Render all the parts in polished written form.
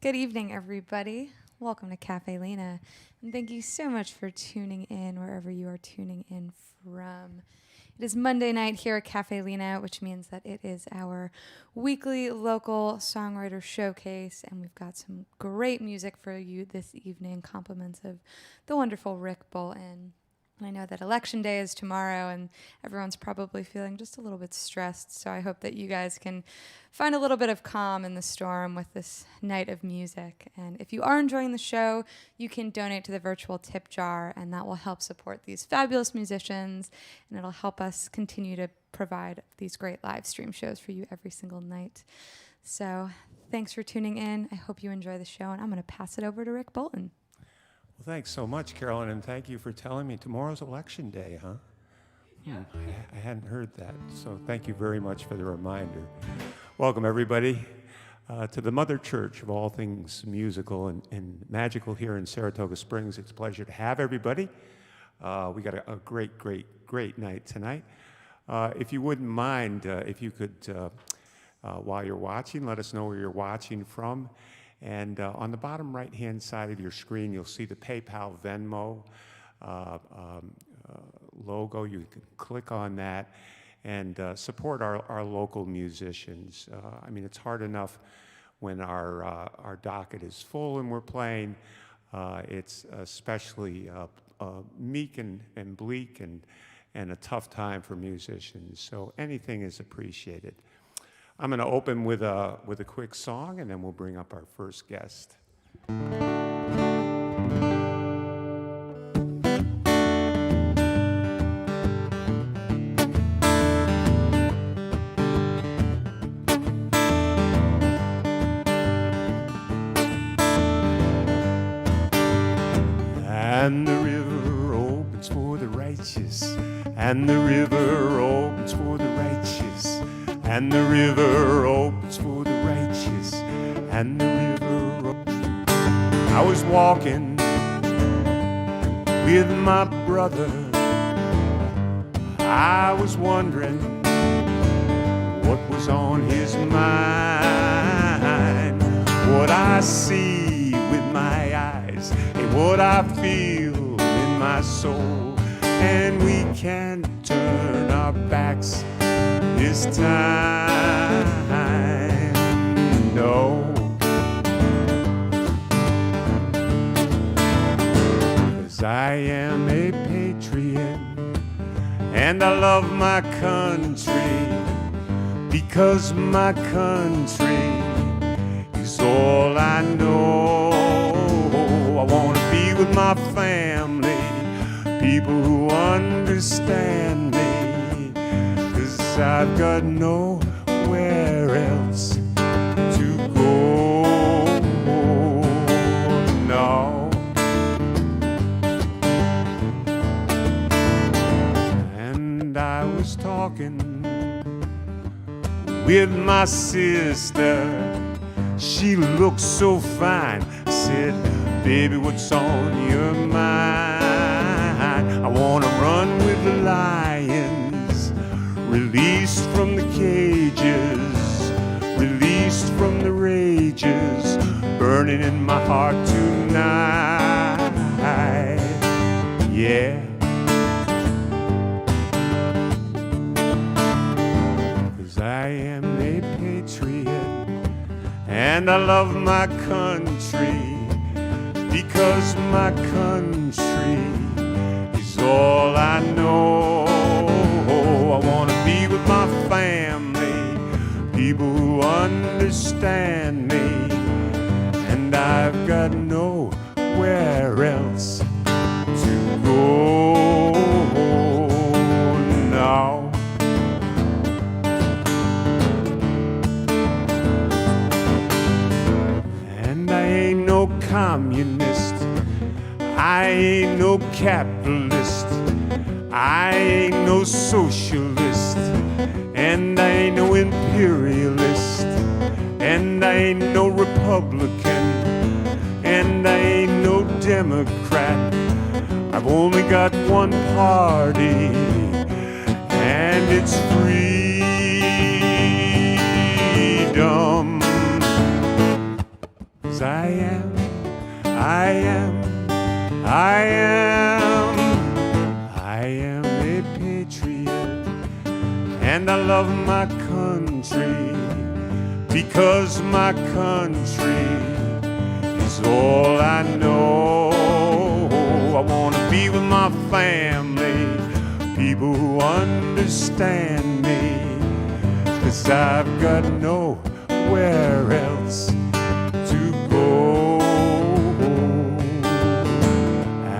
Good evening, everybody. Welcome to Caffè Lena, and thank you so much for tuning in wherever you are tuning in from. It is Monday night here at Caffè Lena, which means that it is our weekly local songwriter showcase, and we've got some great music for you this evening, compliments of the wonderful Rick Bolton. I know that Election Day is tomorrow, and everyone's probably feeling just a little bit stressed, so I hope that you guys can find a little bit of calm in the storm with this night of music. And if you are enjoying the show, you can donate to the virtual tip jar, and that will help support these fabulous musicians, and it'll help us continue to provide these great live stream shows for you every single night. So thanks for tuning in. I hope you enjoy the show, and I'm going to pass it over to Rick Bolton. Well, thanks so much, Carolyn, and thank you for telling me tomorrow's Election Day, huh? I hadn't heard that, so thank you very much for the reminder. Welcome, everybody, to the Mother Church of all things musical and magical here in Saratoga Springs. It's a pleasure to have everybody. We got a great night tonight. If you wouldn't mind, if you could, while you're watching, let us know where you're watching from. And on the bottom right-hand side of your screen, you'll see the PayPal Venmo logo. You can click on that and support our local musicians. I mean, it's hard enough when our docket is full and we're playing. It's especially meek and bleak and a tough time for musicians. So anything is appreciated. I'm going to open with a quick song, and then we'll bring up our first guest. And the river opens for the righteous, and the river opens for the righteous. And the river opens for the righteous, and the river opens. I was walking with my brother. I was wondering what was on his mind, what I see with my eyes, and what I feel in my soul. And we can't turn our backs this time, no. 'Cause I am a patriot and I love my country, because my country is all I know. I want to be with my family, people who understand me. I've got nowhere else to go, no. And I was talking with my sister. She looked so fine. I said, baby, what's on your mind? I want to run with the lions, released from the cages, released from the rages, burning in my heart tonight, yeah. 'Cause I am a patriot and I love my country, because my country is all I know. I want to be with my family, people who understand me, and I've got nowhere else to go now. And I ain't no communist, I ain't no capitalist, I ain't no socialist, and I ain't no imperialist, and I ain't no Republican, and I ain't no Democrat. I've only got one party, and it's freedom. 'Cause I and I love my country, because my country is all I know. I want to be with my family, people who understand me, 'cause I've got nowhere else to go.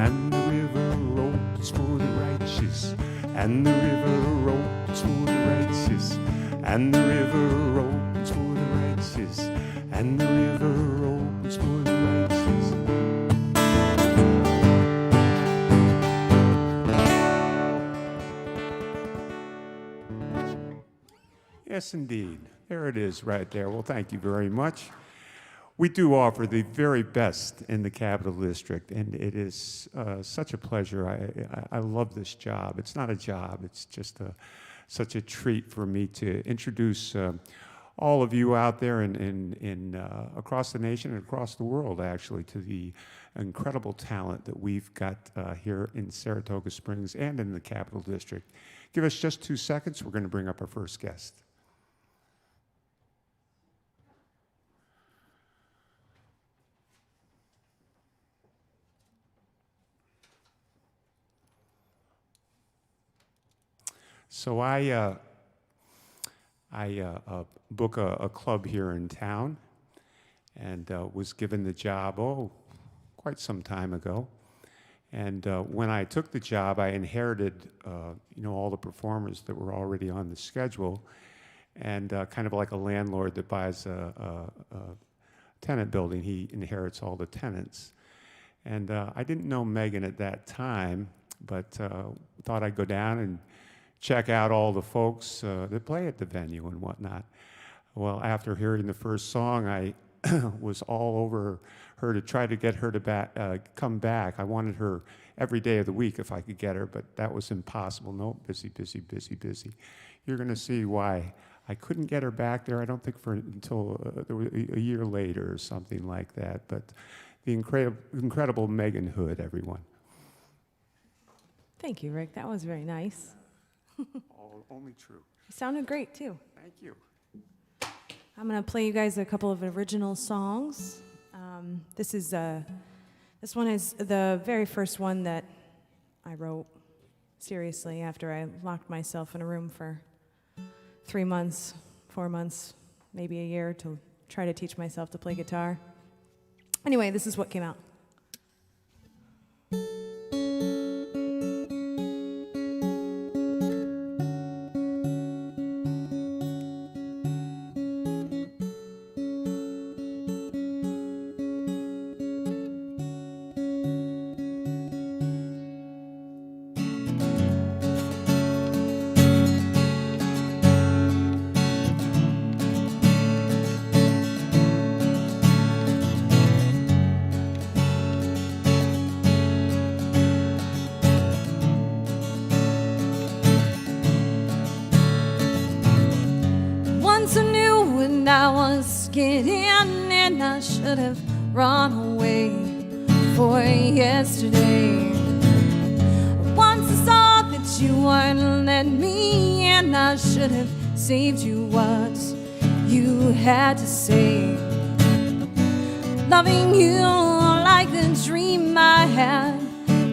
And the river rolls for the righteous, and the river rolls for the righteous, and the river rolls for the righteous, and the river rolls for the righteous. Yes, indeed. There it is right there. Well, thank you very much. We do offer the very best in the Capital District, and it is such a pleasure. I love this job. It's not a job. It's just such a treat for me to introduce all of you out there in across the nation and across the world, actually, to the incredible talent that we've got here in Saratoga Springs and in the Capital District. Give us just 2 seconds. We're going to bring up our first guest. So I book a club here in town, and was given the job, quite some time ago. And when I took the job, I inherited, all the performers that were already on the schedule, and kind of like a landlord that buys a tenant building, he inherits all the tenants. And I didn't know Megan at that time, but thought I'd go down and check out all the folks that play at the venue and whatnot. Well, after hearing the first song, I was all over her to try to get her to come back. I wanted her every day of the week if I could get her, but that was impossible. No, busy, busy, busy, busy. You're going to see why I couldn't get her back there, I don't think until a year later or something like that. But the incredible Megan Houde, everyone. Thank you, Rick. That was very nice. Only true. You sounded great, too. Thank you. I'm going to play you guys a couple of original songs. This one is the very first one that I wrote seriously after I locked myself in a room for 3 months, 4 months, maybe a year to try to teach myself to play guitar. Anyway, this is what came out. And I should have run away for yesterday. Once I saw that you weren't letting me in, I should have saved you what you had to say. Loving you like the dream I had,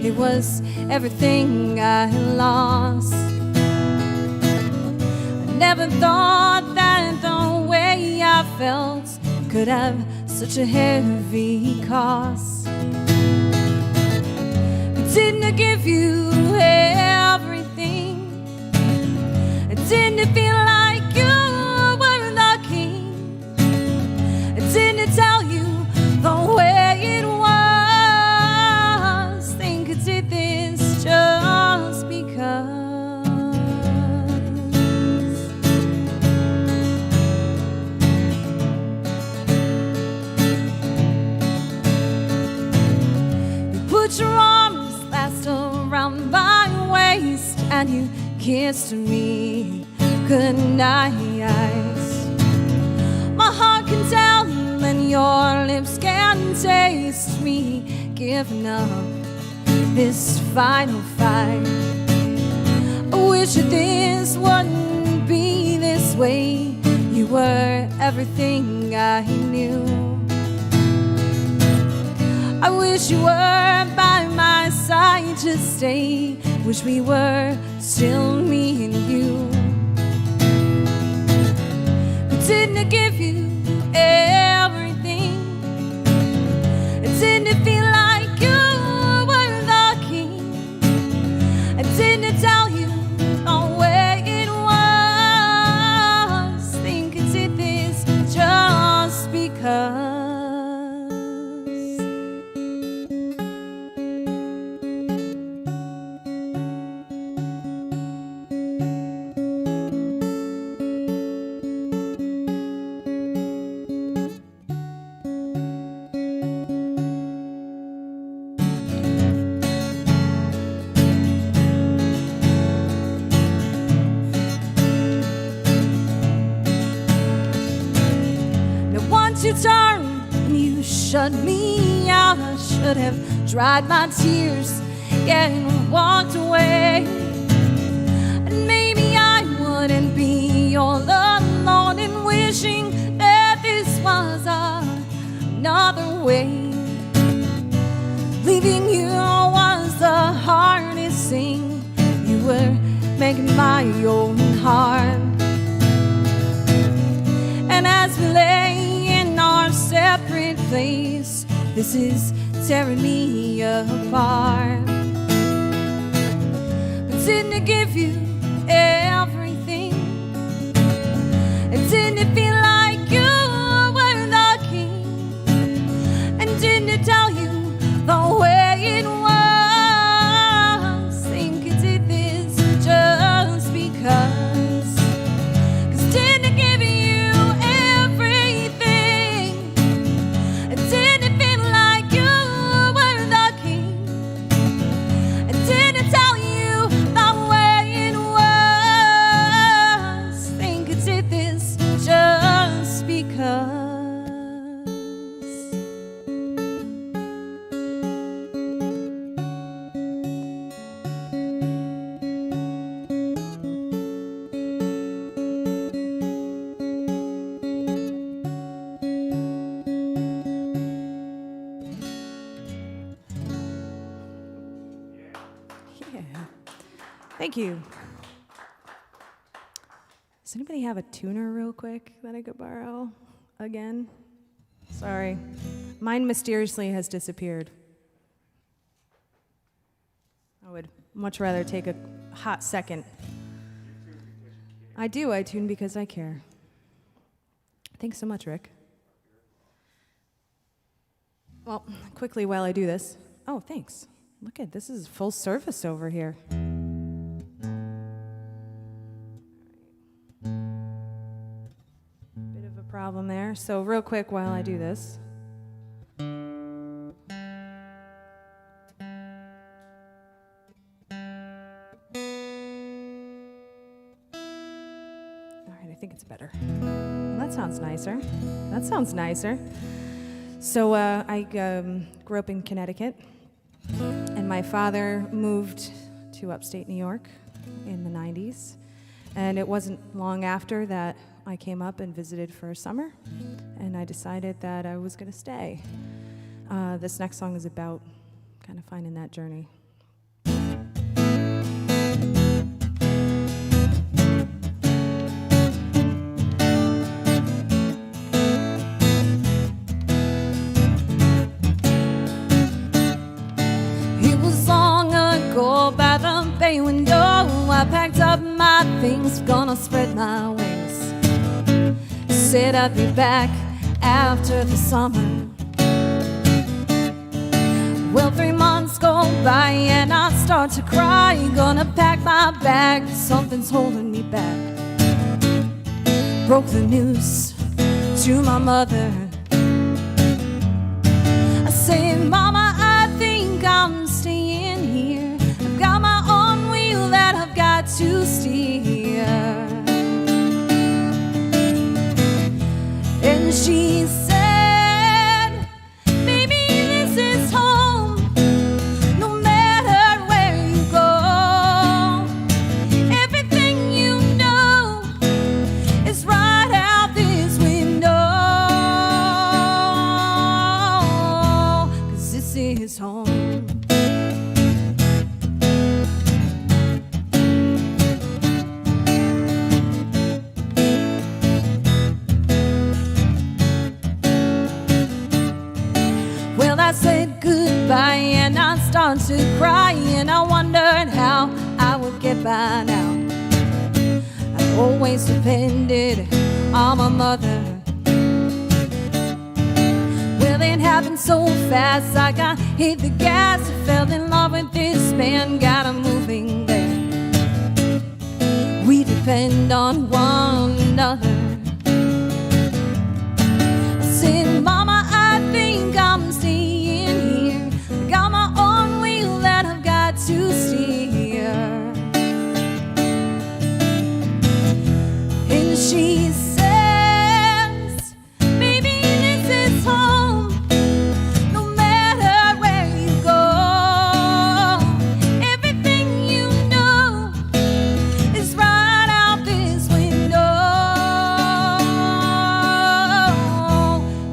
it was everything I lost. I never thought that the way I felt could have such a heavy cost. Didn't I give you everything? Didn't it feel like you were the king? Didn't it tell you the way it was? Think I did this just because. Your arms last around my waist and you kissed me goodnight. My heart can tell and your lips can taste me giving up this final fight. I wish that this wouldn't be way. You were everything I knew. I wish you were by my side to stay. Wish we were still me and you. But didn't I give you everything? It didn't feel like you were the king. I didn't tell you the way it was. Think I did this just because. You turned, you shut me out. I should have dried my tears, yeah, and walked away. And maybe I wouldn't be all alone in wishing that this was another way. Leaving you was the hardest thing. You were making my own heart. And as we lay our separate place, this is tearing me apart. But didn't I give you everything? And didn't it feel like you were the king? And didn't it tell you the way it was? Think I did this just because. 'Cause didn't I give you Thank you. Does anybody have a tuner real quick that I could borrow again? Sorry. Mine mysteriously has disappeared. I would much rather take a hot second. I do. I tune because I care. Thanks so much, Rick. Well, quickly while I do this. Oh, thanks. Look at this is full service over here. Bit of a problem there. So real quick while I do this. All right, I think it's better. Well, that sounds nicer. That sounds nicer. So I grew up in Connecticut, and my father moved to upstate New York in the 90s. And it wasn't long after that I came up and visited for a summer, and I decided that I was going to stay. This next song is about kind of finding that journey. By the bay window, I packed up my things, gonna spread my wings. Said I'd be back after the summer. Well, 3 months go by and I start to cry. Gonna pack my bag, something's holding me back. Broke the news to my mother. I say, Mama, I think I'm staying here. Got my own wheel that I've got to steer. And she said, baby, this is home, no matter where you go. Everything you know is I wondered how I would get by now. I always depended on my mother. Well, it happened so fast, I got hit the gas. I fell in love with this man, got him moving there. We depend on one another. I said, Mama, I think I'm staying here. I got my own wheel that I've got to steer. And she says, baby, this is home. No matter where you go, everything you know is right out this window.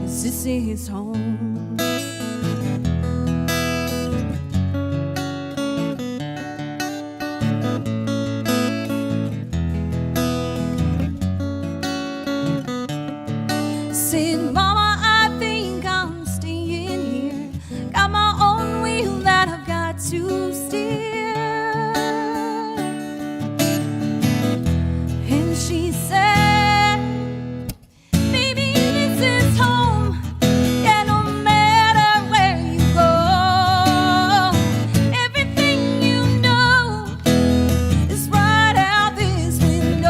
'Cause this is home. Said, Mama, I think I'm staying here. Got my own wheel that I've got to steer. And she said, baby, this is home. Yeah, no matter where you go, everything you know is right out this window.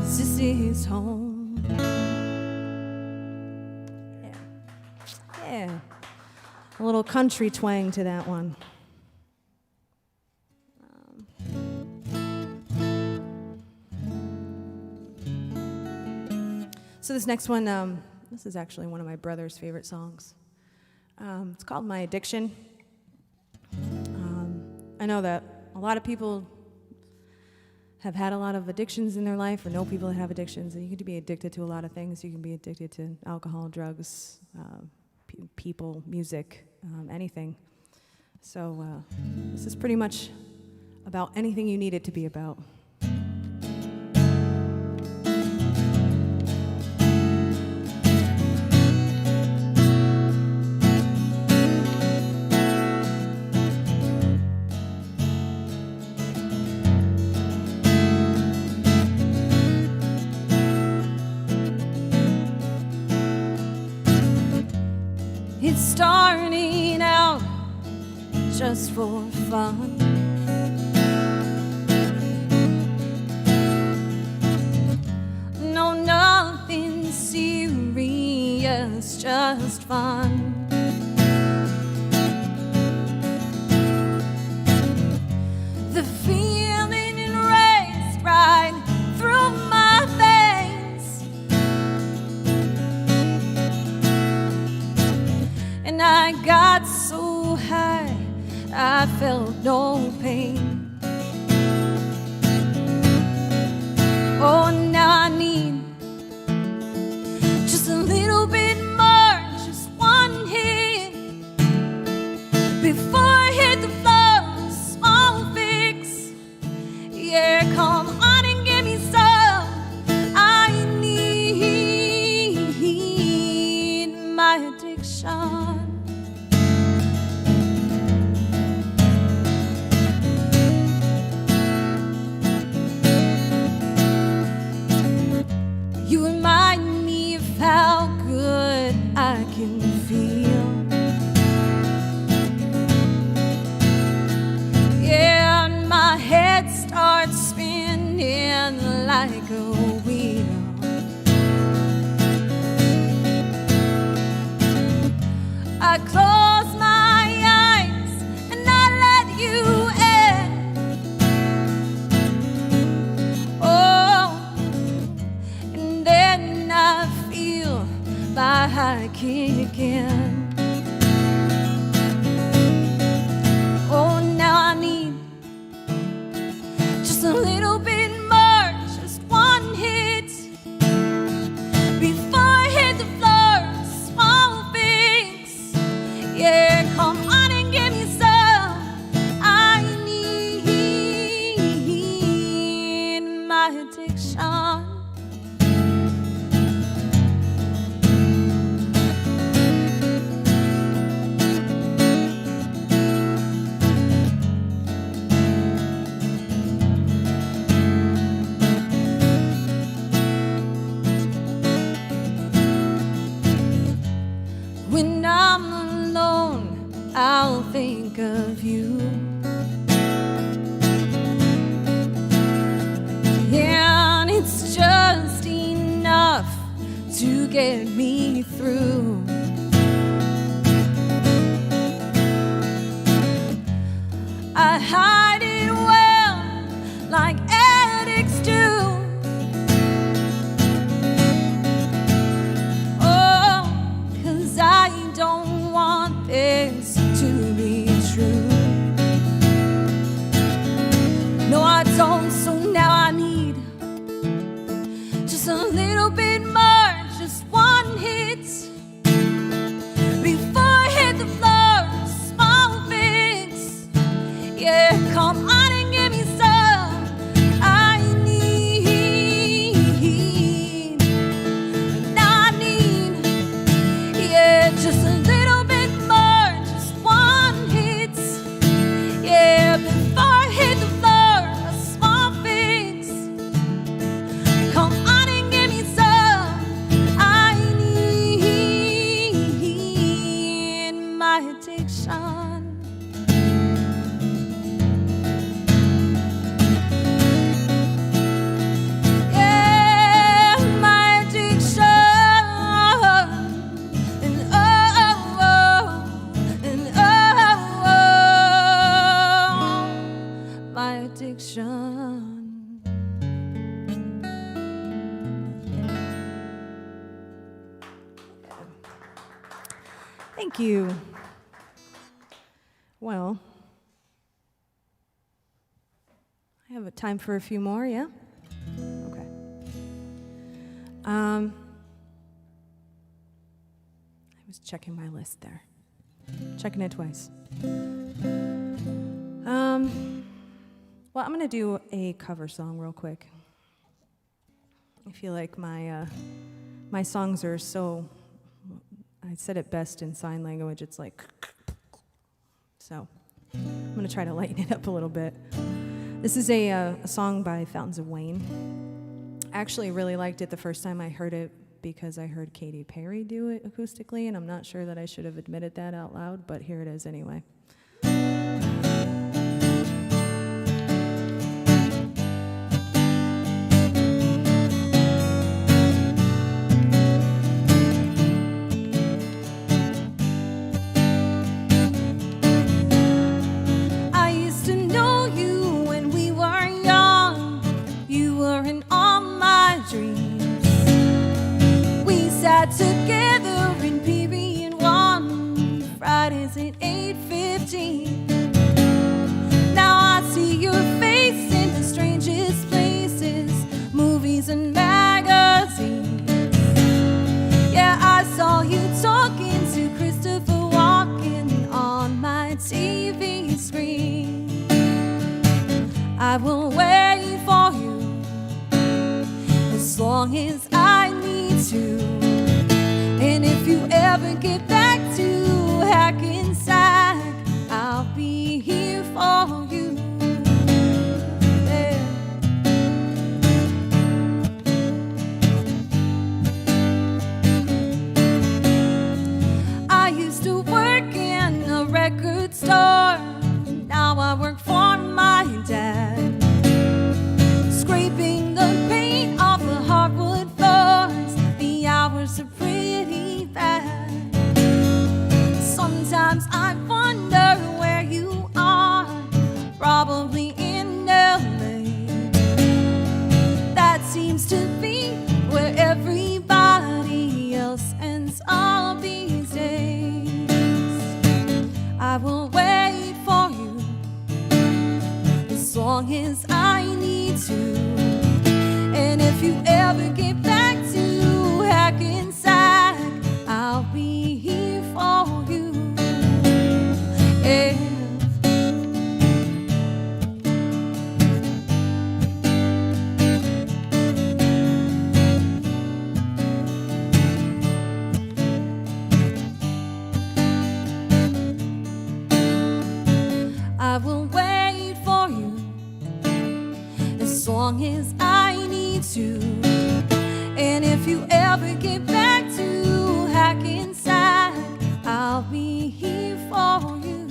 'Cause this is home. Yeah. A little country twang to that one. So this next one, this is actually one of my brother's favorite songs. It's called My Addiction. I know that a lot of people have had a lot of addictions in their life, or know people that have addictions. And you can be addicted to a lot of things. You can be addicted to alcohol, drugs, people, music, anything. So this is pretty much about anything you need it to be about. It's starting out just for fun. No, nothing serious, just fun. The feeling raced right through my veins, and I got so high I felt no pain. Oh, now I need just a little bit more, just one hit before I hit the floor. Small fix, yeah, come on and give me some. I need my addiction. You remind me of how good I can feel. Yeah, and my head starts spinning like a wheel. I close my eyes and I let you in. Oh, and then I feel my high kick in. Oh, now I need just a little bit more, just one hit before I hit the floor. Small fix, yeah, come on and give me some. I need my addiction. get me through. I hide it well, like addicts do. Oh, 'cause I don't want this to be true. No, I don't, so now I need just a little bit more, just one hit before I hit the floor. Small fix, yeah, come on and give me some. I need, now I need, yeah, just a little bit more, just one hit, yeah, before I hit the floor. A small fix, come on and give me some. I need my addiction. Yeah, my addiction. And my addiction. Thank you. Well, I have a time for a few more, yeah? Okay. I was checking my list there. Checking it twice. Well, I'm going to do a cover song real quick. I feel like my songs are so, I said it best in sign language, it's like, so I'm going to try to lighten it up a little bit. This is a song by Fountains of Wayne. I actually really liked it the first time I heard it because I heard Katy Perry do it acoustically, and I'm not sure that I should have admitted that out loud, but here it is anyway. I used to know you when we were young. You were in all my dreams. We sat together in period 1, Fridays at 8:15. Now I see your face in the strangest places, movies and magazines. Yeah, I saw you talking to Christopher Walken on my TV screen. I will wait for you as long as I need to. And if you ever get back to Hackensack, I'll be here for you. Yeah. I used to work in a record store. Now I work for my dad, scraping the paint off the hardwood floors. The hours are pretty bad. Sometimes I wonder where you are, probably in LA. That seems to be where everybody else ends up these days. I will wait for you as long as I need to. And if you ever get back to Hackensack, I'll be here for you. Yeah. I will wait for you as long as I need to. And if you ever get back to Hackensack, I'll be here for you.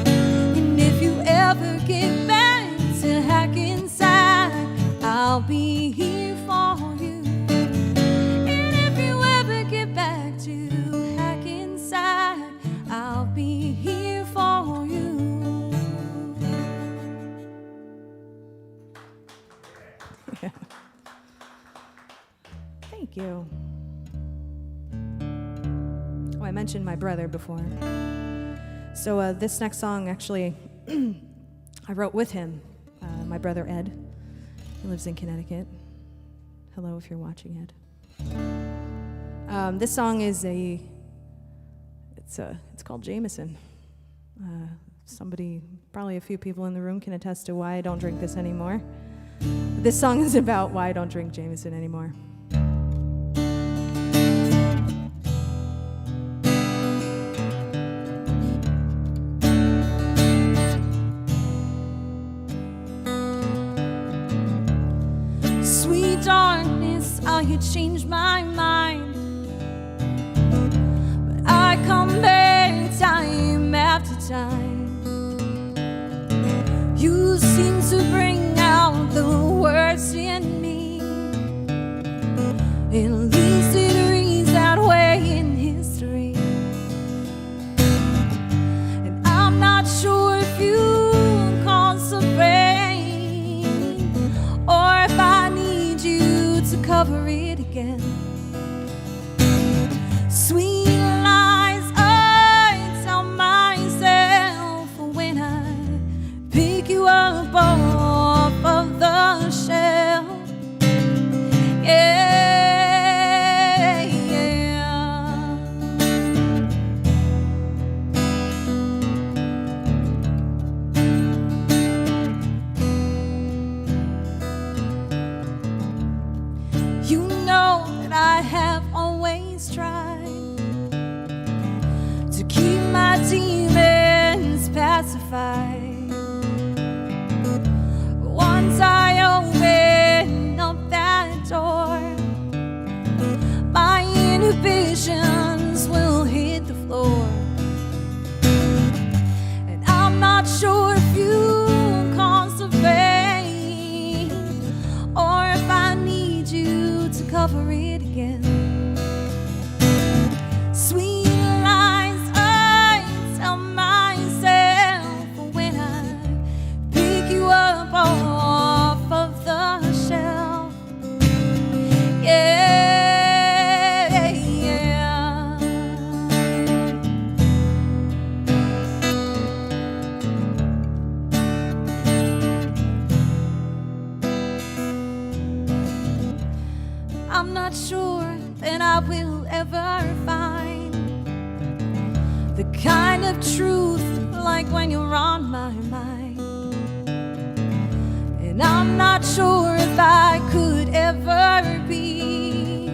And if you ever get back to Hackensack, I'll be here for you. And if you ever Thank you. Oh, I mentioned my brother before. So this next song, actually, I wrote with him, my brother Ed. He lives in Connecticut. Hello, if you're watching, Ed. This song is it's called Jameson. Somebody, probably a few people in the room can attest to why I don't drink this anymore. This song is about why I don't drink Jameson anymore. Sweet darkness, how you changed my mind. But I come back time after time. You seem to bring out the worst in me. At least it reads that way in history. And I'm not sure if you cause the pain, or if I need you to cover it again. Sweet lies I tell myself when I pick you up off of the shelf. Yeah, yeah. You know that I have always tried to keep my demons pacified. Once I open up that door, my inhibitions will hit the floor. And I'm not sure if you cause the pain, or if I need you to cover it again. Sweet lies I tell myself when I pick you up off of the shelf. Yeah, yeah. I'm not sure that I will ever find the kind of truth like when you're on my mind. And I'm not sure if I could ever be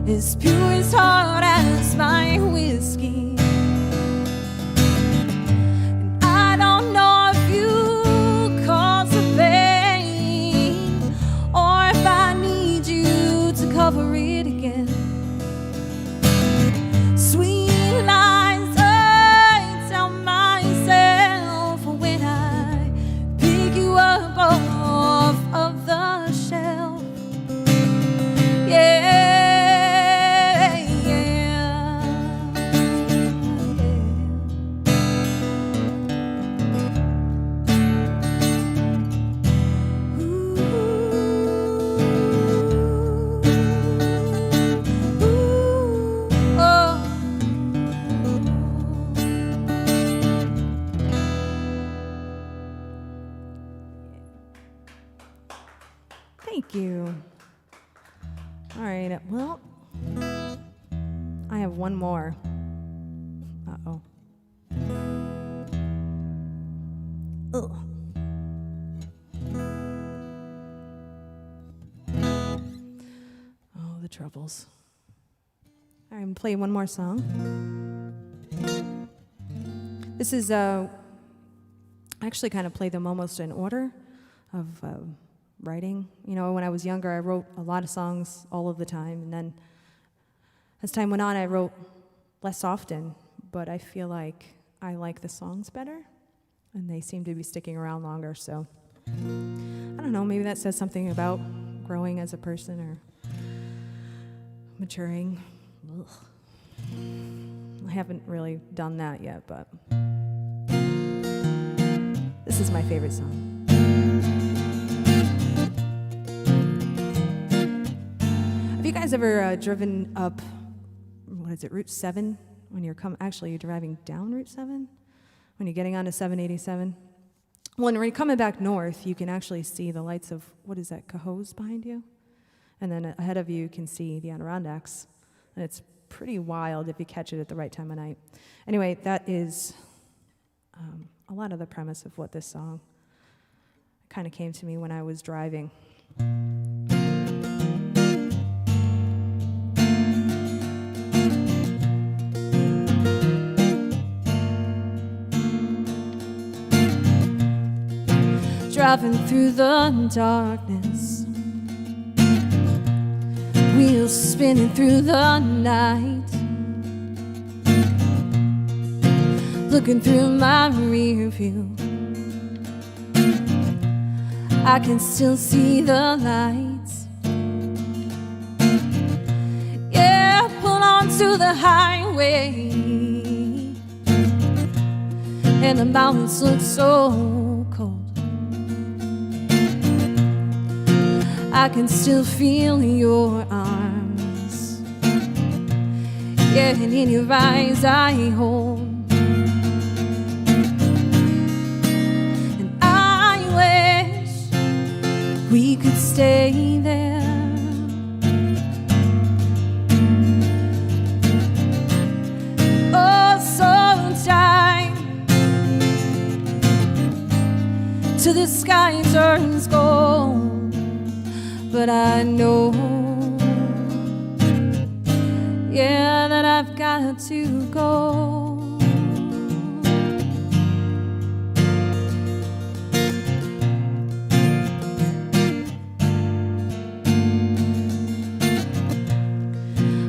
as pure as heart as my whiskey. And I don't know if you cause the pain, or if I need you to cover it again. Sweet lies I tell myself when I pick you up off of the shelf. Yeah, yeah, yeah. Ooh, ooh, oh. Thank you. All right, well, I have one more. Uh-oh. Ugh. Oh, the troubles. All right, I'm gonna play one more song. This is, I actually kind of play them almost in order of writing. You know, when I was younger, I wrote a lot of songs all of the time, and then as time went on, I wrote less often, but I feel like I like the songs better, and they seem to be sticking around longer, so I don't know, maybe that says something about growing as a person or maturing. Ugh. I haven't really done that yet, but this is my favorite song. you guys ever driven up, what is it, Route 7? When you're actually you're driving down Route 7? When you're getting onto 787? When you're coming back north, you can actually see the lights of, what is that, Cahoes behind you? And then ahead of you can see the Adirondacks. And it's pretty wild if you catch it at the right time of night. Anyway, that is a lot of the premise of what this song kind of came to me when I was driving. Driving through the darkness, wheels spinning through the night, looking through my rear view, I can still see the lights. Yeah, pull onto the highway, and the mountains look so cold. I can still feel your arms, yeah, and in your eyes I hold. And I wish we could stay there. Oh, so tight till the sky turns gold. But I know, yeah, that I've got to go.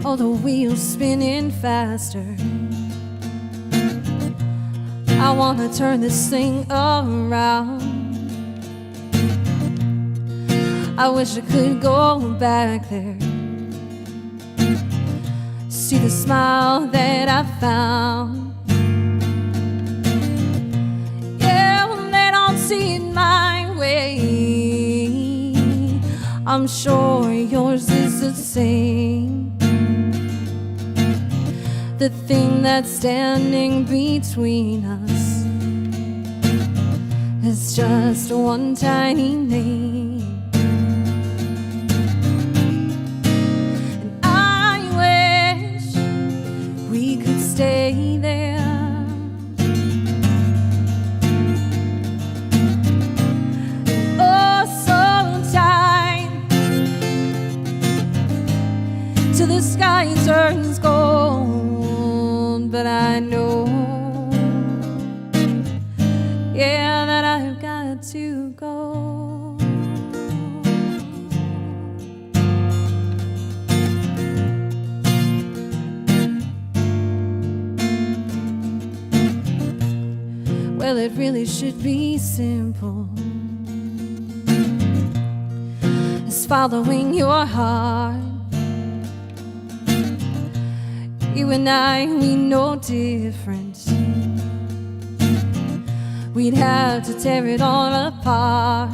All the wheels spinning faster, I wanna turn this thing around. I wish I could go back there, see the smile that I found. Yeah, when they don't see it my way, I'm sure yours is the same. The thing that's standing between us is just one tiny name. Stay there. Oh, so tight till the sky turns gold. But I know, yeah, that I've got to go. Well, it really should be simple, it's following your heart. You and I, we know difference. We'd have to tear it all apart.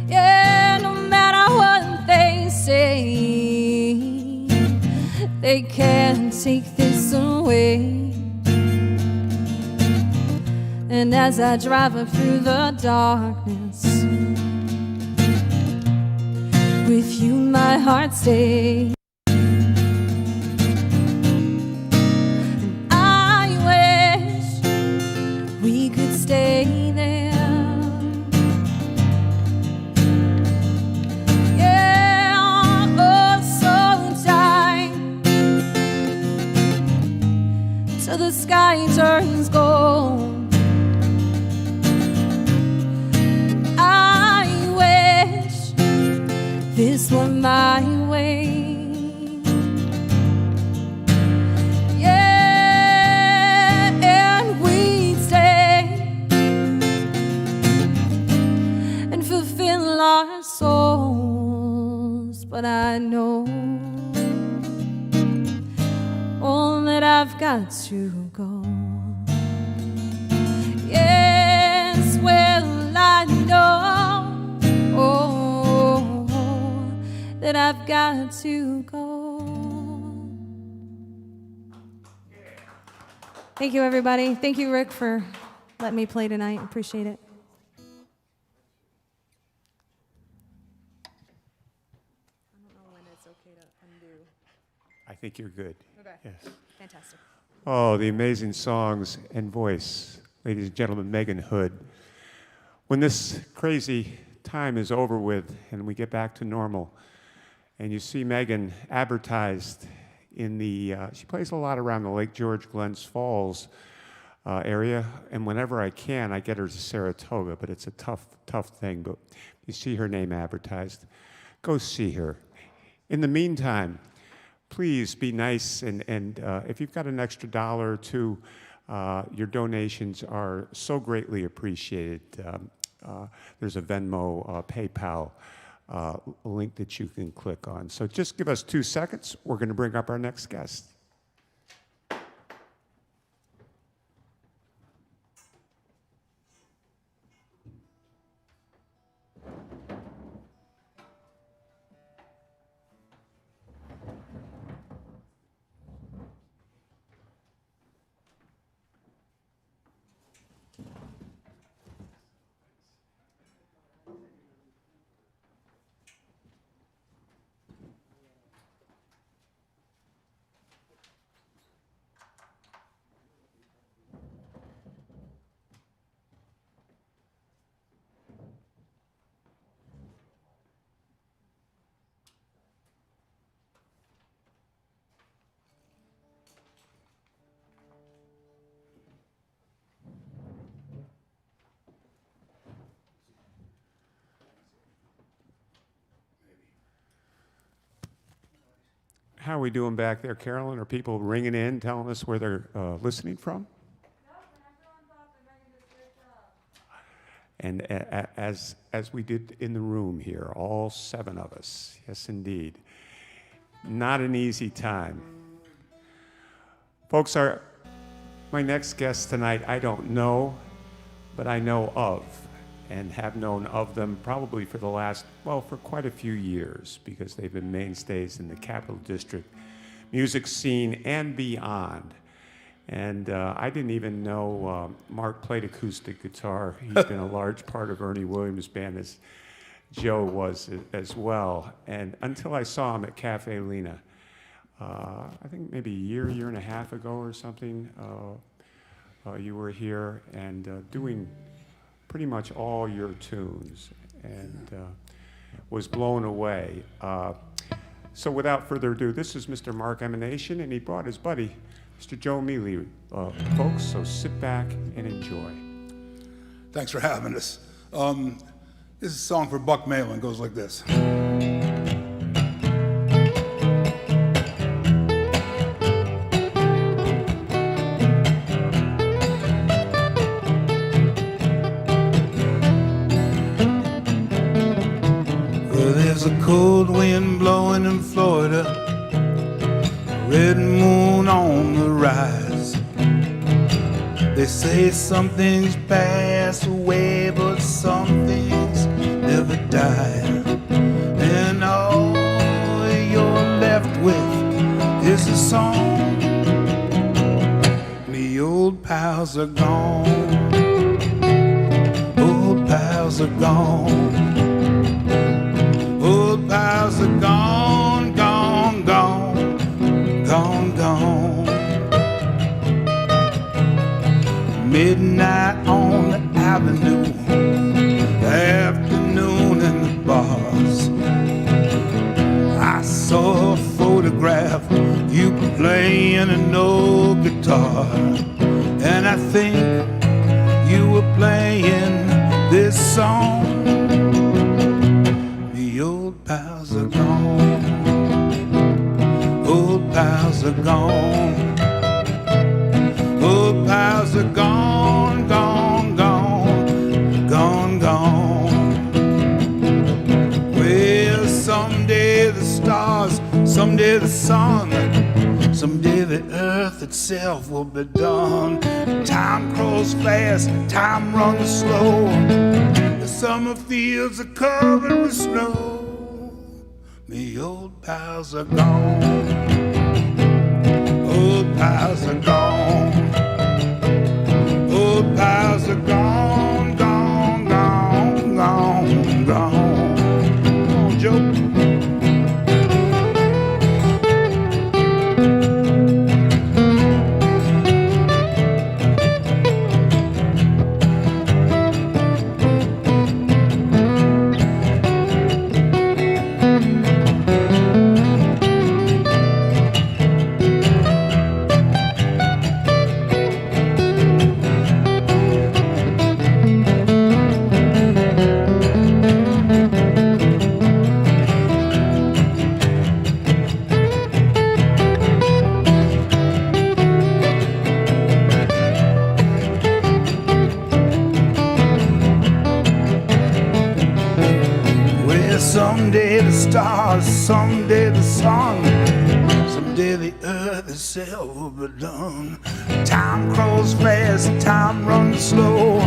Yeah, no matter what they say, they can't take this away. And as I drive up through the darkness, with you my heart stays. And I wish we could stay there. Yeah, oh, so tight till the sky turns gold. This were my way. Yeah, and we'd stay and fulfill our souls. But I know, oh, that I've got to go. Yes, well, I know, oh, got to go. Thank you, everybody. Thank you, Rick, for letting me play tonight. Appreciate it. I don't know when it's okay to undo. I think you're good. Okay. Yes. Fantastic. Oh, the amazing songs and voice. Ladies and gentlemen, Megan Houde. When this crazy time is over with and we get back to normal, and you see Megan advertised in the, she plays a lot around the Lake George, Glens Falls area, and whenever I can, I get her to Saratoga, but it's a tough thing, but you see her name advertised, go see her. In the meantime, please be nice, and if you've got an extra $1 or $2, your donations are so greatly appreciated. There's a Venmo, PayPal link that you can click on. So just give us 2 seconds. We're going to bring up our next guest. How are we doing back there, Carolyn? Are people ringing in, telling us where they're listening from? And as we did in the room here, all 7 of us, yes indeed. Not an easy time. Folks, my next guest tonight, I don't know, but I know of, and have known of them probably for the last, well, for quite a few years, because they've been mainstays in the Capital District music scene and beyond. And I didn't even know Mark played acoustic guitar. He's been a large part of Ernie Williams' band, as Joe was as well. And until I saw him at Caffè Lena, I think maybe a year and a half ago or something, you were here and doing pretty much all your tunes, and was blown away. So without further ado, this is Mr. Mark Emanatian, and he brought his buddy, Mr. Joe Mele, folks, so sit back and enjoy. Thanks for having us. This is a song for Buck Mele, and goes like this. There's a cold wind blowing in Florida, a red moon on the rise. They say some things pass away, but some things never die. And all you're left with is a song. The old pals are gone. Old pals are gone. Old pals are gone, gone, gone, gone, gone. Midnight on the avenue, afternoon in the bars. I saw a photograph, you playing an old guitar. And I think you were playing this song. Old pals are gone. Old pals are gone. Old pals are gone, gone, gone, gone, gone. Well, someday the stars, someday the sun, someday the earth itself will be done. Time grows fast, time runs slow. The summer fields are covered with snow. Me old pals are gone. Old pals are gone. Old pals are gone, gone, gone, gone, gone. Come on, Joe. Someday the stars, someday the sun, someday the earth itself will be done. Time crawls fast, time runs slow.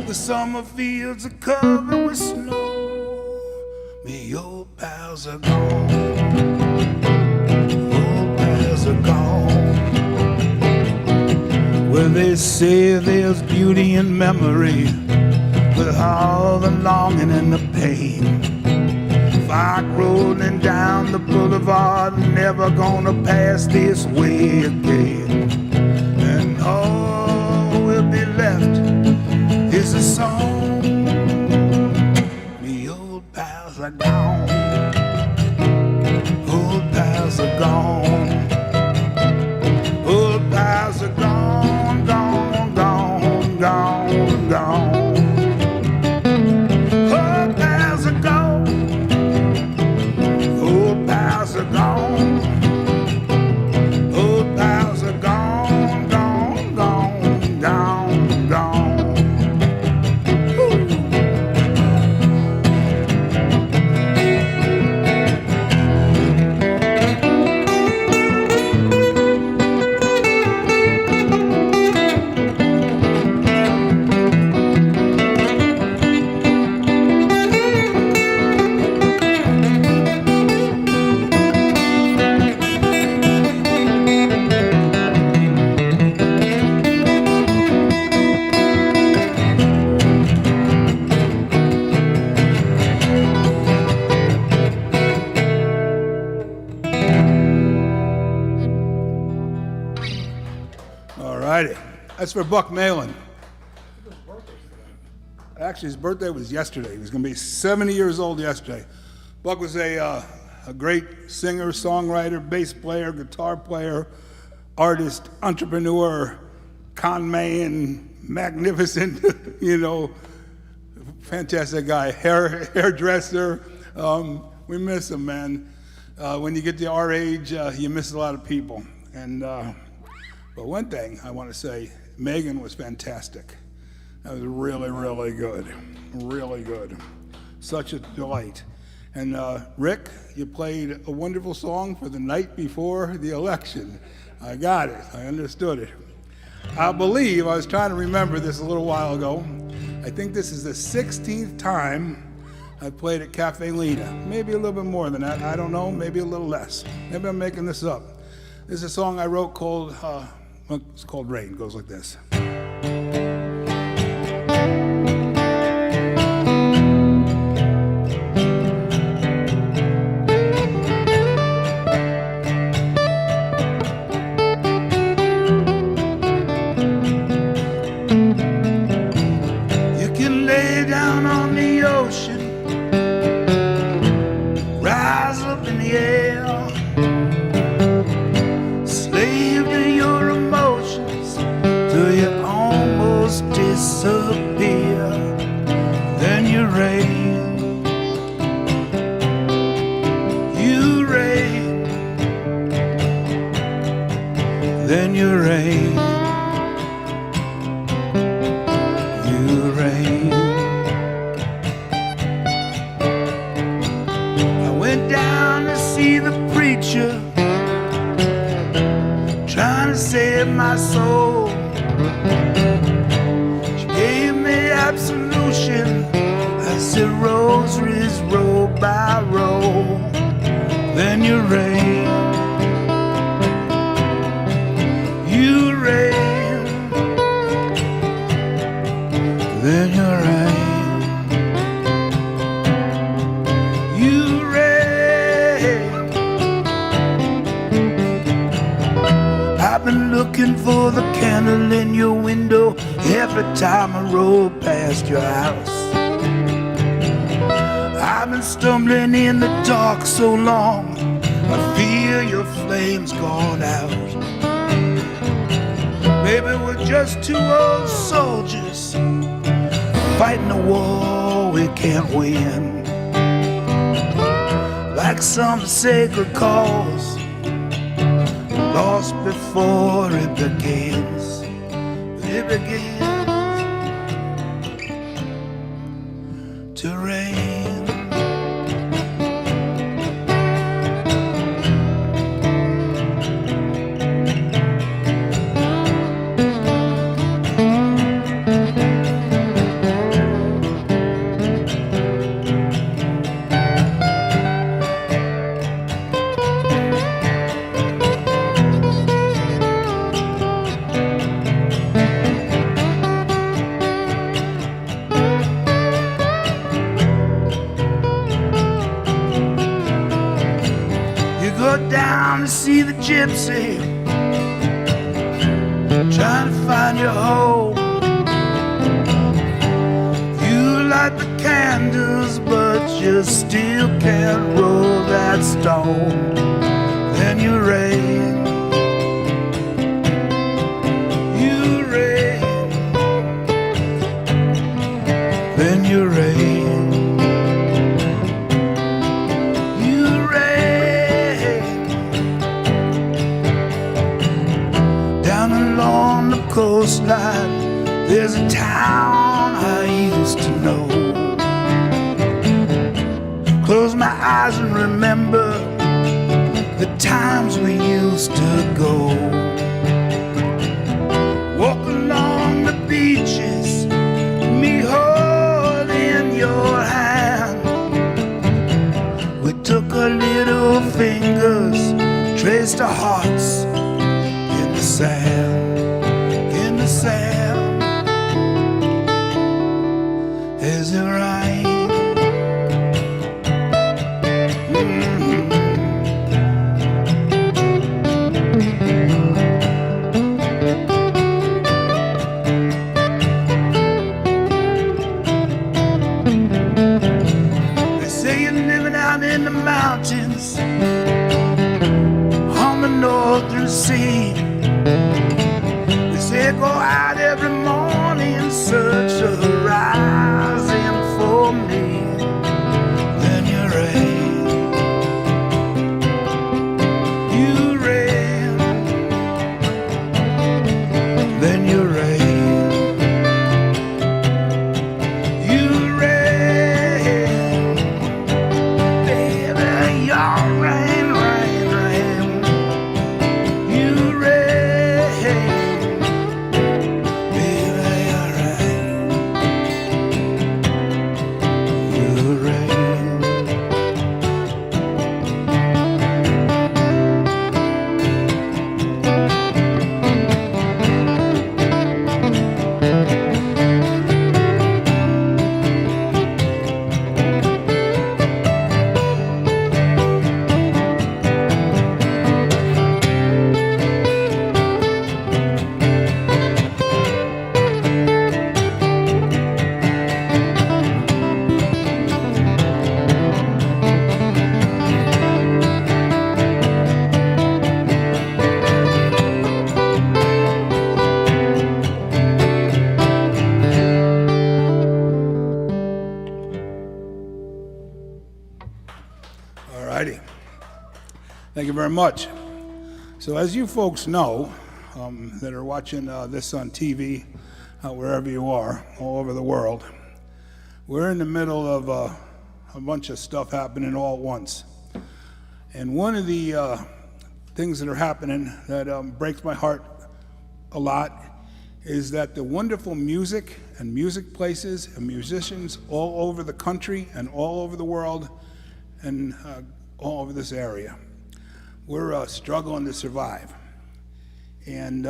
The summer fields are covered with snow. Me old pals are gone. Old pals are gone. Well, they say there's beauty in memory, with all the longing and the pain. Like rolling down the boulevard, never gonna pass this way again. And all will be left is a song. Me old pals are gone. Old pals are gone. Old pals are gone, gone, gone, gone, gone. Old pals are gone. Old pals are gone. Old pals are gone, gone, gone, gone, gone. That's for Buck Malin. Actually, his birthday was yesterday. He was going to be 70 years old yesterday. Buck was a great singer, songwriter, bass player, guitar player, artist, entrepreneur, con man, magnificent, fantastic guy, hairdresser. We miss him, man. When you get to our age, you miss a lot of people. But one thing I want to say, Megan was fantastic. That was really, really good. Really good. Such a delight. And Rick, you played a wonderful song for the night before the election. I got it. I understood it. I was trying to remember this a little while ago. I think this is the 16th time I played at Caffè Lena. Maybe a little bit more than that. I don't know. Maybe a little less. Maybe I'm making this up. This is a song I wrote called, it's called Rain. It goes like this. You can lay down on the ocean, rise up in the air, disappear, then you rain, then you rain, you rain. I went down to see the preacher, trying to save my soul. Absolution, I said rosaries row by row. then you rain. You rain, then you rain. You rain. I've been looking for the candle in your window every time I roll past your house. I've been stumbling in the dark so long, I fear your flame's gone out. Maybe we're just two old soldiers fighting a war we can't win. Like some sacred cause lost before it begins. It begins to rain. To see the gypsy trying to find your home. You light the candles, but you still can't roll that stone. Then you rain. You rain. Then you rain. Coastline, there's a town I used to know. Close my eyes and remember the times we used to go. Walk along the beaches, me holding your hand. We took our little fingers, traced our hearts in the sand. Sand as it rains. They say you're living out in the mountains on the northern sea. They go out every morning, search the horizon for me. Then you rain, you rain, then you rain, you rain, baby, you're rain, rain, rain, you rain. Thank you very much. So as you folks know, that are watching this on TV, wherever you are, all over the world, we're in the middle of a bunch of stuff happening all at once. And one of the things that are happening that breaks my heart a lot is that the wonderful music and music places and musicians all over the country and all over the world and all over this area. We're struggling to survive. And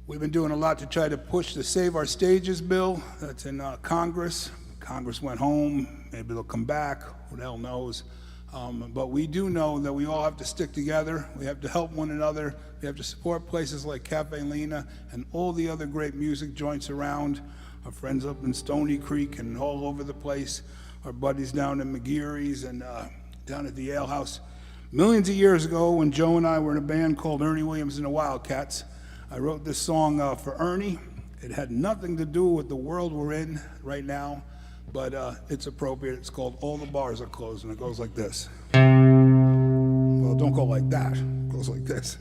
we've been doing a lot to try to push the Save Our Stages bill that's in Congress. Congress went home, maybe they'll come back, who the hell knows. But we do know that we all have to stick together. We have to help one another. We have to support places like Caffè Lena and all the other great music joints around. Our friends up in Stony Creek and all over the place. Our buddies down in McGeary's and down at the Ale House. Millions of years ago, when Joe and I were in a band called Ernie Williams and the Wildcats, I wrote this song for Ernie. It had nothing to do with the world we're in right now, but it's appropriate. It's called All the Bars Are Closed, and it goes like this. Well, don't go like that. It goes like this.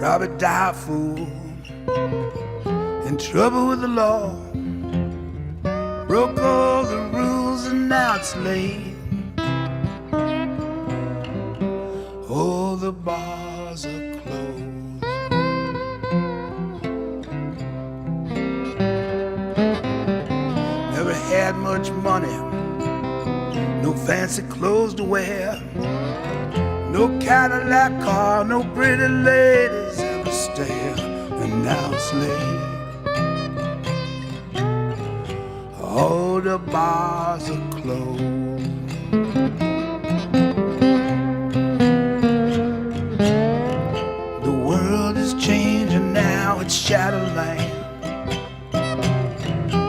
Robert died fool, in trouble with the law, broke all the rules and now it's late. All the bars are closed. Never had much money, no fancy clothes to wear, no Cadillac car, no pretty ladies ever stare, and now it's late. All the bars are closed. The world is changing now, it's Shadowland.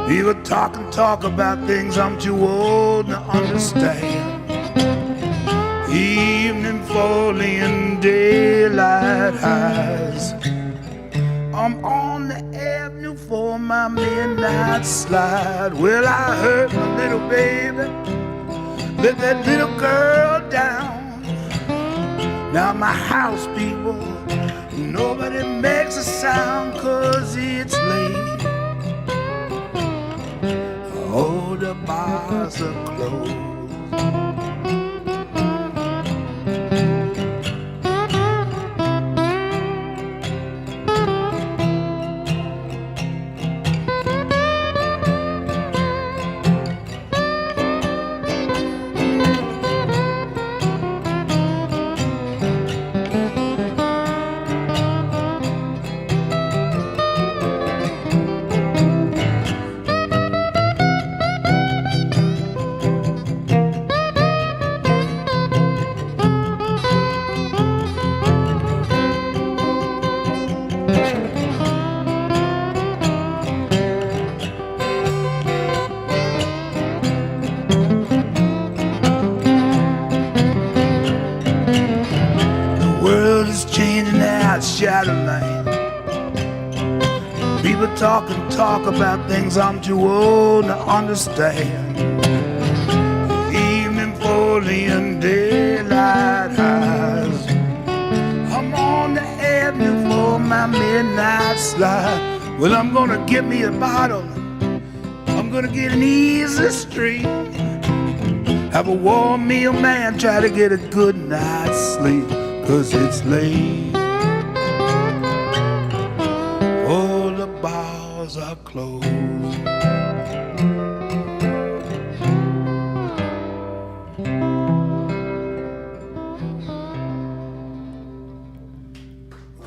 People talk about things I'm too old to understand. Evening falling and daylight highs. I'm on the avenue for my midnight slide. Well, I heard my little baby let that little girl down. Now my house people, nobody makes a sound 'cause it's late. All the bars are closed. Shadowland. People talk about things I'm too old to understand. Evening falling and daylight highs. I'm on the avenue for my midnight slide. Well, I'm gonna get me a bottle. I'm gonna get an easy street. Have a warm meal, man, try to get a good night's sleep, 'cause it's late. All the bars are closed.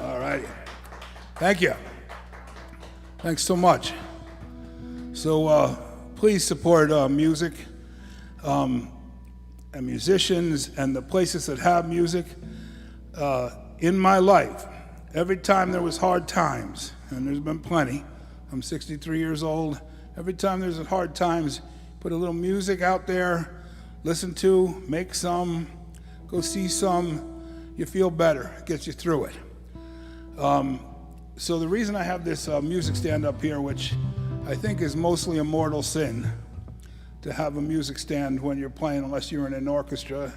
All righty. Thank you. Thanks so much. So please support music and musicians and the places that have music. In my life, every time there was hard times, and there's been plenty, I'm 63 years old. Every time there's hard times, put a little music out there, listen to, make some, go see some. You feel better. It gets you through it. So the reason I have this music stand up here, which I think is mostly a mortal sin, to have a music stand when you're playing, unless you're in an orchestra,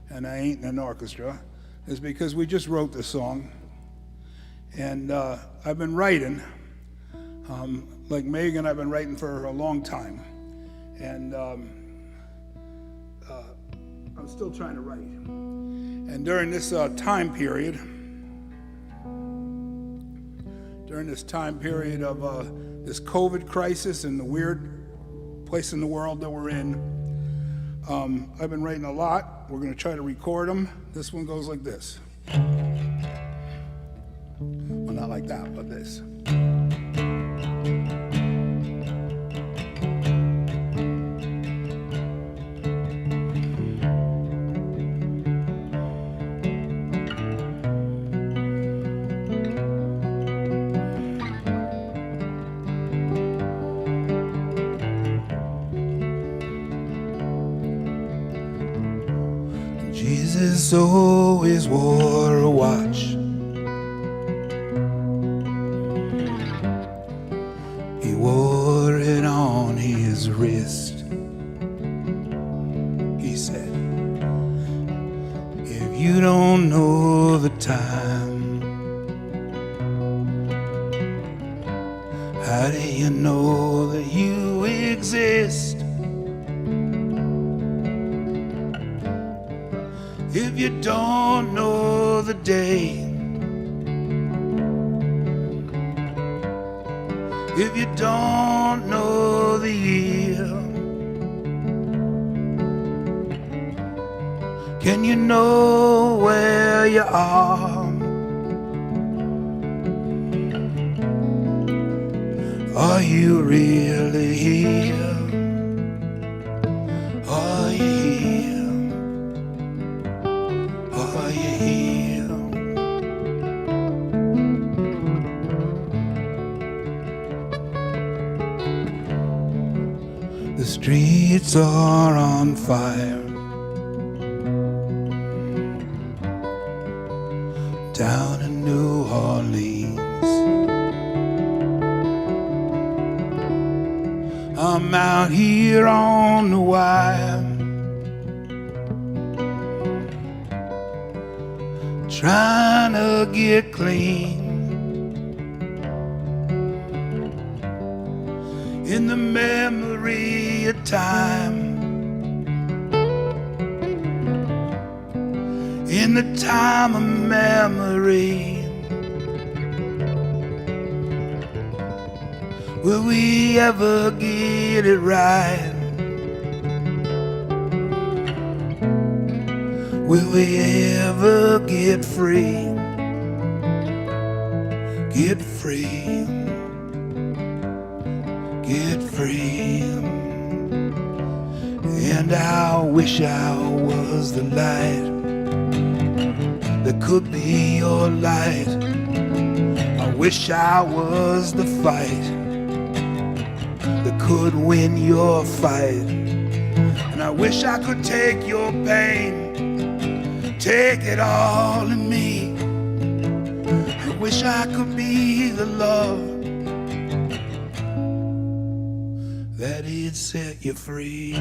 and I ain't in an orchestra, is because we just wrote this song. And I've been writing, like Megan, I've been writing for a long time. And I'm still trying to write. And during this time period of this COVID crisis and the weird place in the world that we're in, I've been writing a lot. We're going to try to record them. This one goes like this. Well, not like that, but this. Jesus always wore a watch. He wore it on his wrist. He said, if you don't know the time, how do you know that you exist? If you don't know the day, if you don't know the year, can you know where you are? Are you really here? Are you here? Are you here? The streets are on fire down in New Orleans. I'm out here on the wire, trying to get clean in the memory of time, in the time of memory. Will we ever get it right? Will we ever get free? Get free. Get free. And I wish I was the light that could be your light. I wish I was the fight that could win your fight. And I wish I could take your pain, take it all in me. I wish I could be the love that'd set you free.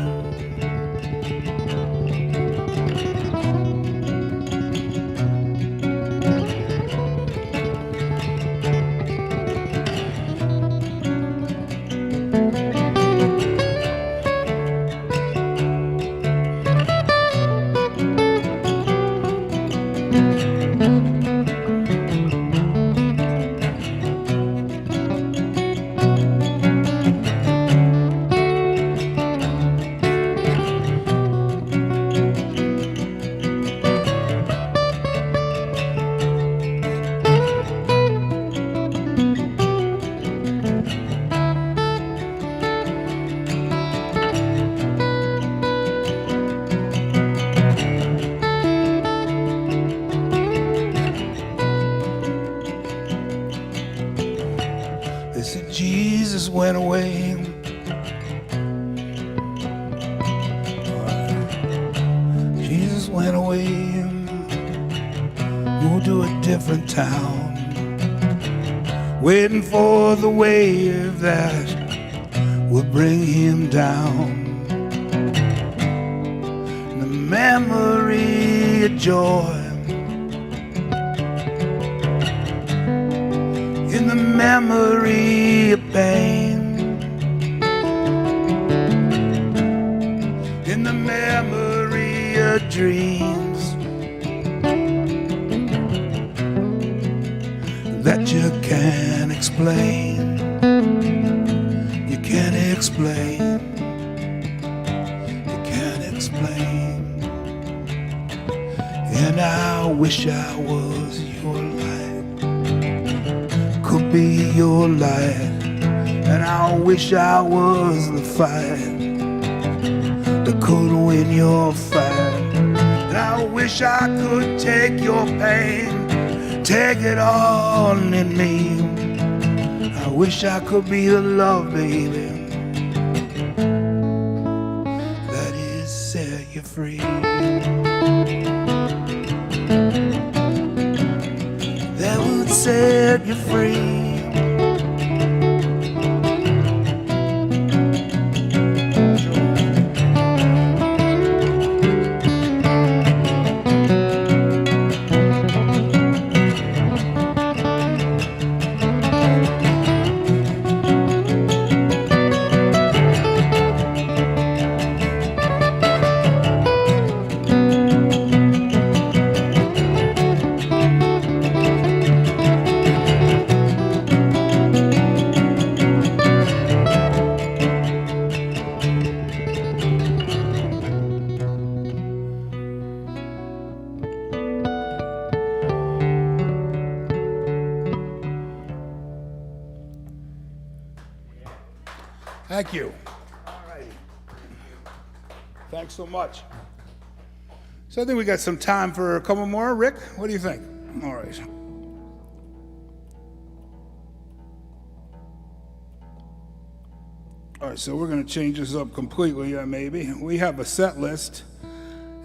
Jesus went away. Jesus went away, moved to a different town, waiting for the wave that would bring him down. The memory of joy, in the memory of pain, in the memory of dreams that you can't explain. You can't explain. You can't explain. And I wish I was your light, could be your light. And I wish I was the fire that could win your fight. And I wish I could take your pain, take it all in me. I wish I could be the love, baby, that is set you free. That would set you free. Thank you. All righty. Thanks so much. So I think we got some time for a couple more. Rick, what do you think? All right. All right, so we're going to change this up completely, maybe. We have a set list.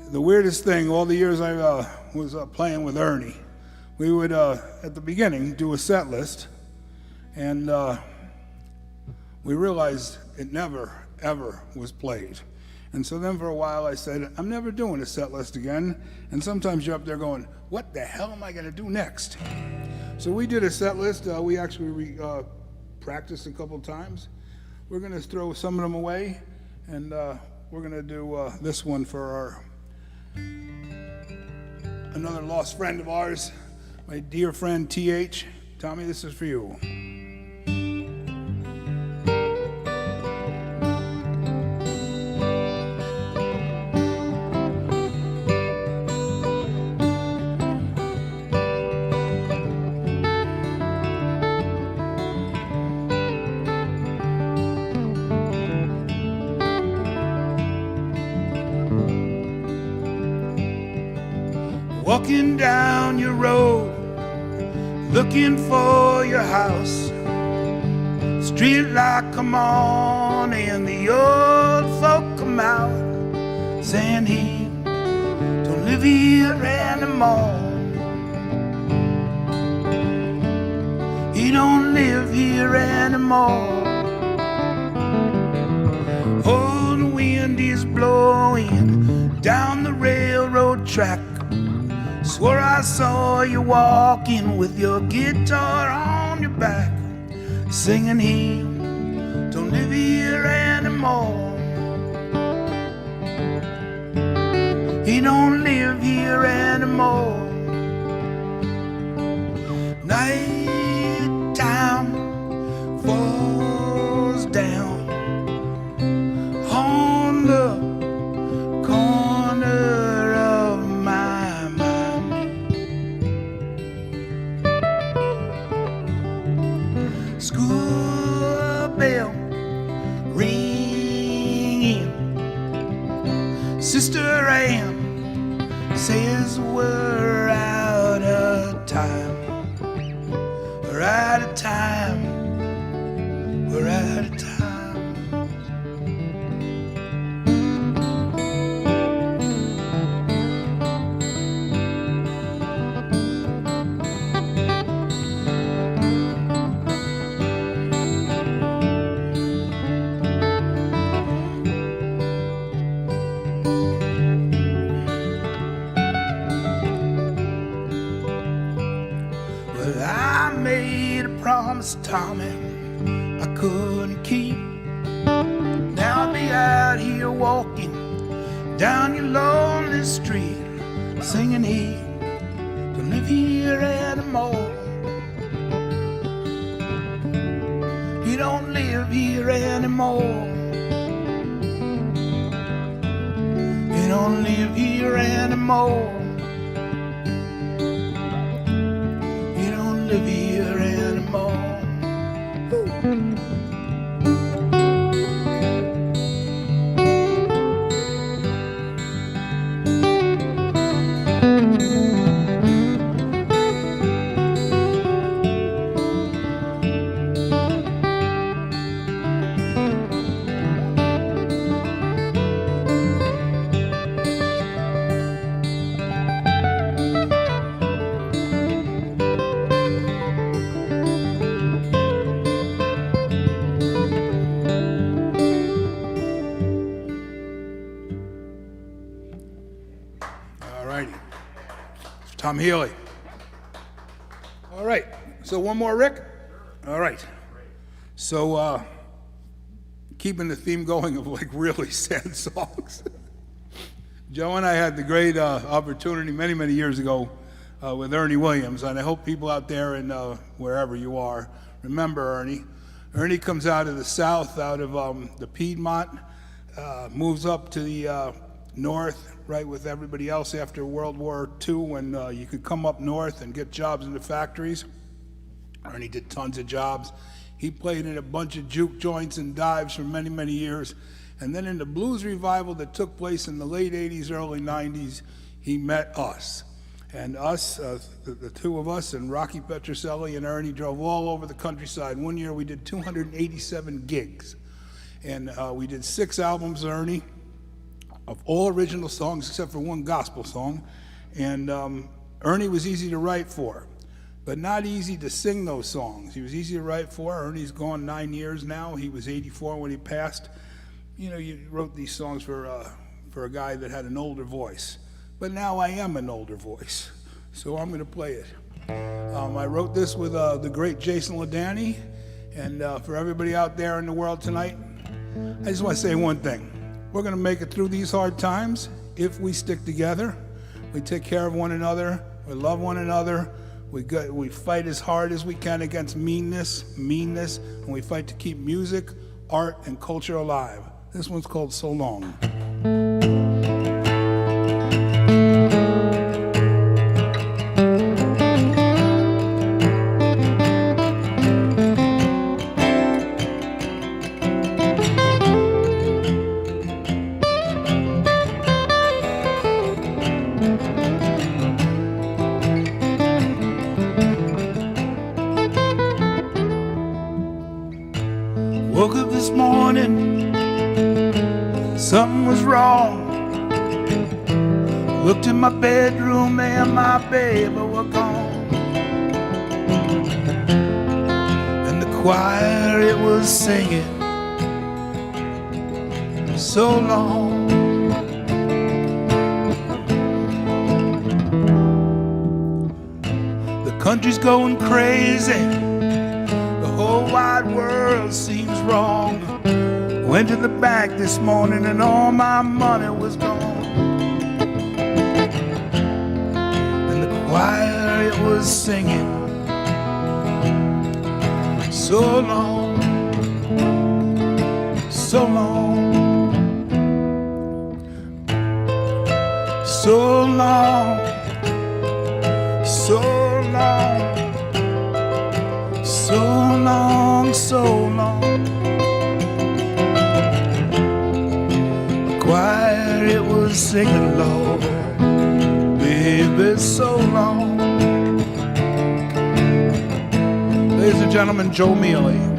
The weirdest thing, all the years I was playing with Ernie, we would, at the beginning, do a set list, and we realized it never, ever was played. And so then for a while I said, I'm never doing a set list again. And sometimes you're up there going, what the hell am I going to do next? So we did a set list. We actually practiced a couple times. We're going to throw some of them away, and we're going to do this one for another lost friend of ours, my dear friend T.H. Tommy, this is for you. Walking down your road, looking for your house. Street light come on and the old folk come out, saying he don't live here anymore. He don't live here anymore. Oh, the wind is blowing down the railroad track. Swore I saw you walking with your guitar on your back, singing he don't live here anymore. He don't live here anymore. Night time falls down on the corner of my mind. School bell ringing. Sister Ann says we're out of time. We're out of time. We're out promise, Tommy, I couldn't keep. Now I'll be out here walking down your lonely street, singing here to live here anymore. You don't live here anymore. You don't live here anymore. You don't live here anymore. Tom Healy. All right, so one more, Rick? All right. So, keeping the theme going of like really sad songs. Joe and I had the great opportunity many, many years ago with Ernie Williams, and I hope people out there and wherever you are remember Ernie. Ernie comes out of the South, out of the Piedmont, moves up to the north, right with everybody else after World War II, when you could come up north and get jobs in the factories. Ernie did tons of jobs. He played in a bunch of juke joints and dives for many, many years. And then in the blues revival that took place in the late 80s, early 90s, he met us. And us, the two of us, and Rocky Petrocelli and Ernie drove all over the countryside. One year we did 287 gigs. And we did 6 albums, Ernie, of all original songs except for one gospel song. And Ernie was easy to write for, but not easy to sing those songs. He was easy to write for. Ernie's gone 9 years now. He was 84 when he passed. You know, you wrote these songs for a guy that had an older voice. But now I am an older voice, so I'm gonna play it. I wrote this with the great Jason Ladani, and for everybody out there in the world tonight, I just wanna say one thing. We're going to make it through these hard times if we stick together. We take care of one another. We love one another. We fight as hard as we can against meanness, and we fight to keep music, art, and culture alive. This one's called So Long. Woke up this morning, something was wrong. Looked in my bedroom and my baby were gone. And the choir, it was singing, so long. The country's going crazy. The whole wide world seems wrong. Went to the bank this morning and all my money was gone. And the choir, it was singing, so long, so long, so long, so long, so long, so long. The choir, it was singing low, baby, so long. Ladies and gentlemen, Joe Mele.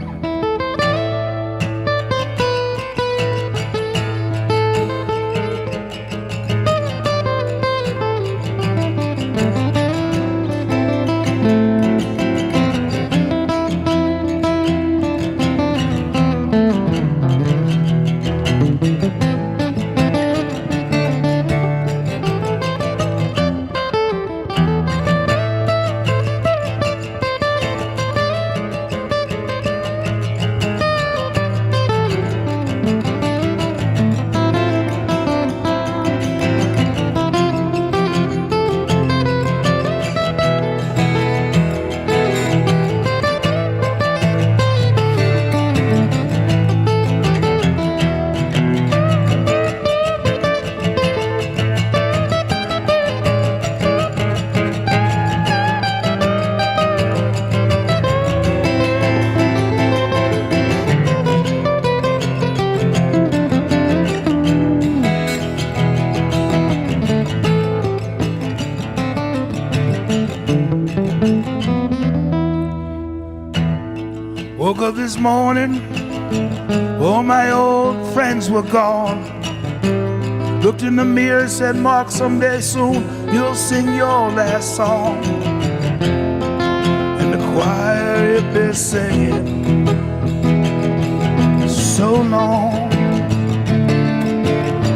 Woke up this morning, all my old friends were gone. Looked in the mirror, said, Mark, someday soon you'll sing your last song. And the choir, it been singing so long,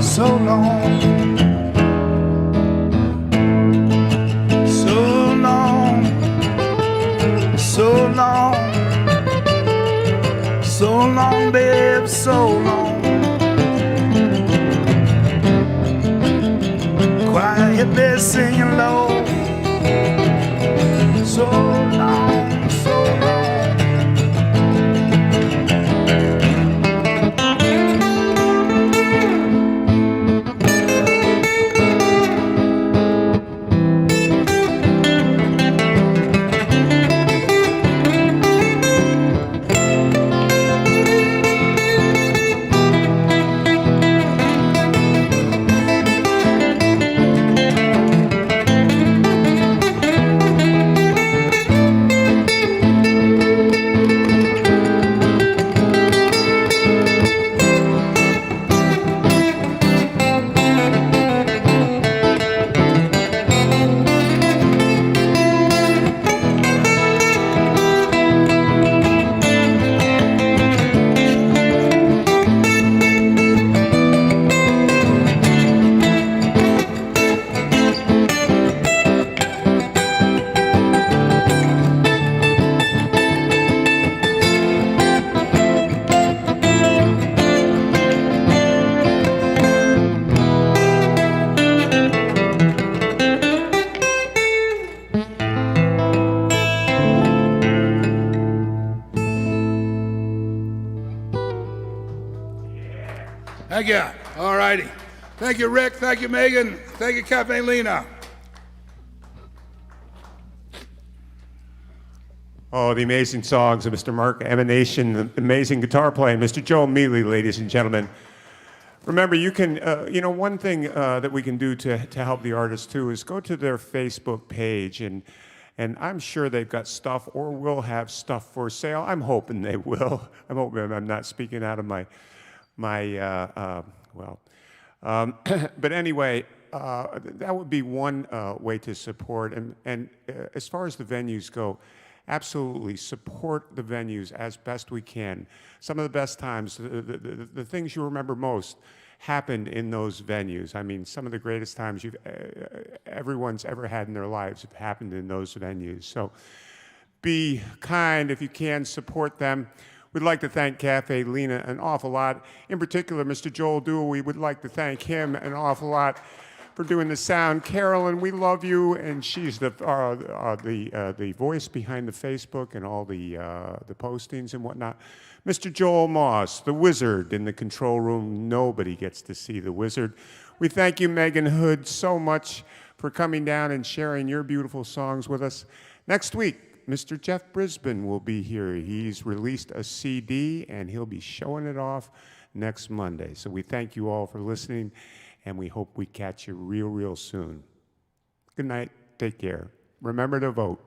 so long, so long, so long, so long, babe, so long. Quiet, been singing low, so long, so long. Thank you. All righty. Thank you, Rick. Thank you, Megan. Thank you, Caffè Lena. Oh, the amazing songs of Mr. Mark Emanatian, the amazing guitar playing, Mr. Joe Mele, ladies and gentlemen. Remember, you can, one thing that we can do to help the artists too is go to their Facebook page, and I'm sure they've got stuff or will have stuff for sale. I'm hoping they will. I'm hoping I'm not speaking out of but anyway, that would be one way to support. And as far as the venues go, absolutely support the venues as best we can. Some of the best times, the things you remember most happened in those venues. I mean, some of the greatest times everyone's ever had in their lives have happened in those venues. So be kind if you can, support them. We'd like to thank Caffè Lena an awful lot. In particular, Mr. Joel Dewey, we would like to thank him an awful lot for doing the sound. Carolyn, we love you, and she's the voice behind the Facebook and all the postings and whatnot. Mr. Joel Moss, the wizard in the control room. Nobody gets to see the wizard. We thank you, Megan Hood, so much for coming down and sharing your beautiful songs with us. Next week, Mr. Jeff Brisbane will be here. He's released a CD, and he'll be showing it off next Monday. So we thank you all for listening, and we hope we catch you real, real soon. Good night. Take care. Remember to vote.